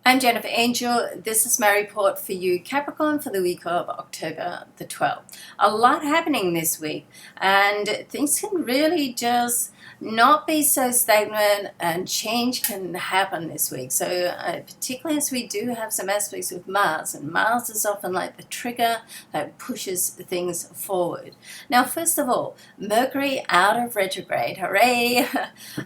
I'm Jennifer Angel. This is my report for you, Capricorn, for the week of October the 12th. A lot happening this week, and things can really just not be so stagnant, and change can happen this week. So particularly as we do have some aspects with Mars, and Mars is often like the trigger that pushes things forward. Now, first of all, Mercury out of retrograde, hooray,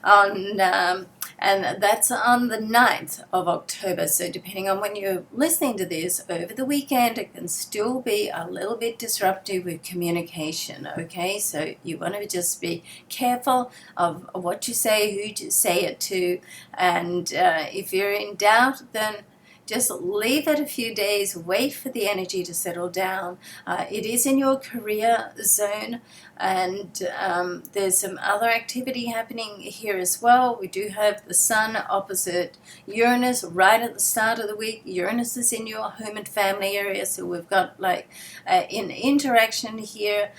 on and that's on the 9th of October. So depending on when you're listening to this, over the weekend it can still be a little bit disruptive with communication, okay? So you want to just be careful of what you say, who to say it to, and if you're in doubt, then just leave it a few days, wait for the energy to settle down. It is in your career zone, and there's some other activity happening here as well. We do have the Sun opposite Uranus right at the start of the week. Uranus is in your home and family area, so we've got like an interaction here.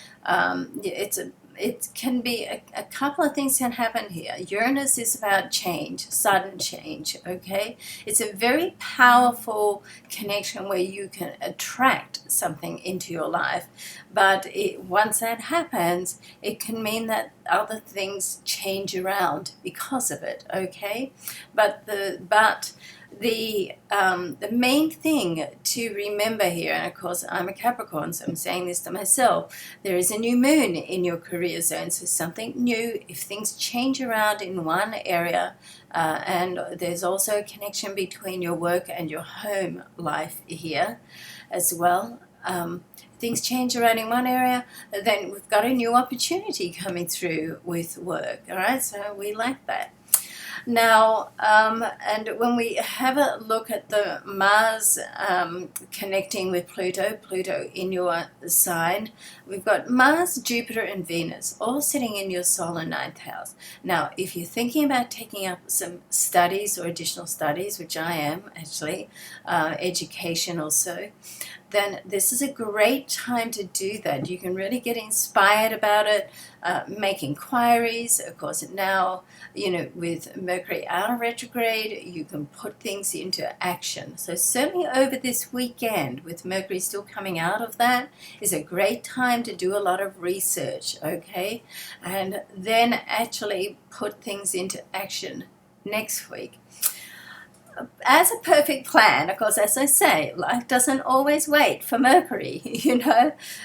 It can be a couple of things can happen here. Uranus is about change, sudden change, okay? It's a very powerful connection where you can attract something into your life. But once that happens, it can mean that other things change around because of it, okay? But the main thing to remember here, and of course I'm a Capricorn, so I'm saying this to myself, there is a new moon in your career zone, so something new. If things change around in one area, and there's also a connection between your work and your home life here as well. Things change around in one area, then we've got a new opportunity coming through with work, all right? So we like that. Now, and when we have a look at the Mars connecting with Pluto in your sign, we've got Mars, Jupiter, and Venus all sitting in your solar ninth house. Now, if you're thinking about taking up some studies or additional studies, which I am actually, education also, then this is a great time to do that. You can really get inspired about it, make inquiries. Of course, now, with Mercury out of retrograde, you can put things into action. So certainly over this weekend, with Mercury still coming out of that, is a great time to do a lot of research, okay? And then actually put things into action next week. As a perfect plan, of course, as I say, life doesn't always wait for Mercury,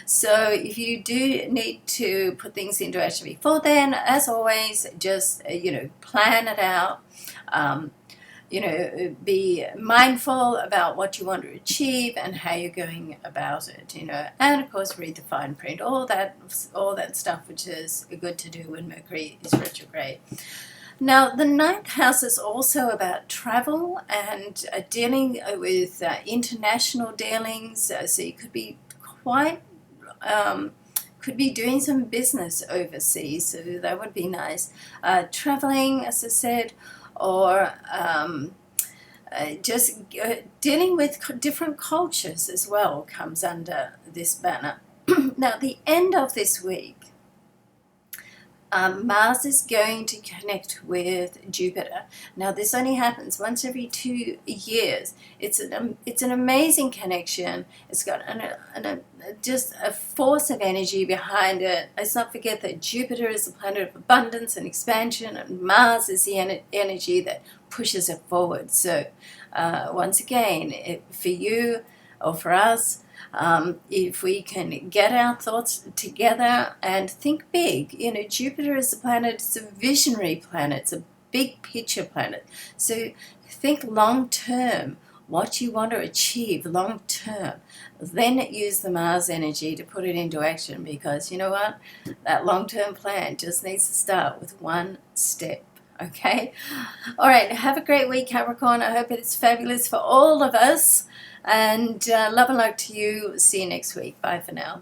So if you do need to put things into action before then, as always, just, plan it out. Be mindful about what you want to achieve and how you're going about it, and of course read the fine print, all that stuff which is good to do when Mercury is retrograde. Now, the ninth house is also about travel and dealing with international dealings. So you could be could be doing some business overseas, so that would be nice. Traveling, as I said, or just dealing with different cultures as well comes under this banner. Now, the end of this week, Mars is going to connect with Jupiter. Now, this only happens once every 2 years. It's an amazing connection. It's got just a force of energy behind it. Let's not forget that Jupiter is the planet of abundance and expansion, and Mars is the energy that pushes it forward. So, once again, for you or for us, if we can get our thoughts together and think big. Jupiter is a planet, it's a visionary planet, it's a big picture planet. So think long term, what you want to achieve long term. Then use the Mars energy to put it into action, because you know what? That long term plan just needs to start with one step. Okay? All right, have a great week, Capricorn. I hope it's fabulous for all of us. And love and luck to you. See you next week. Bye for now.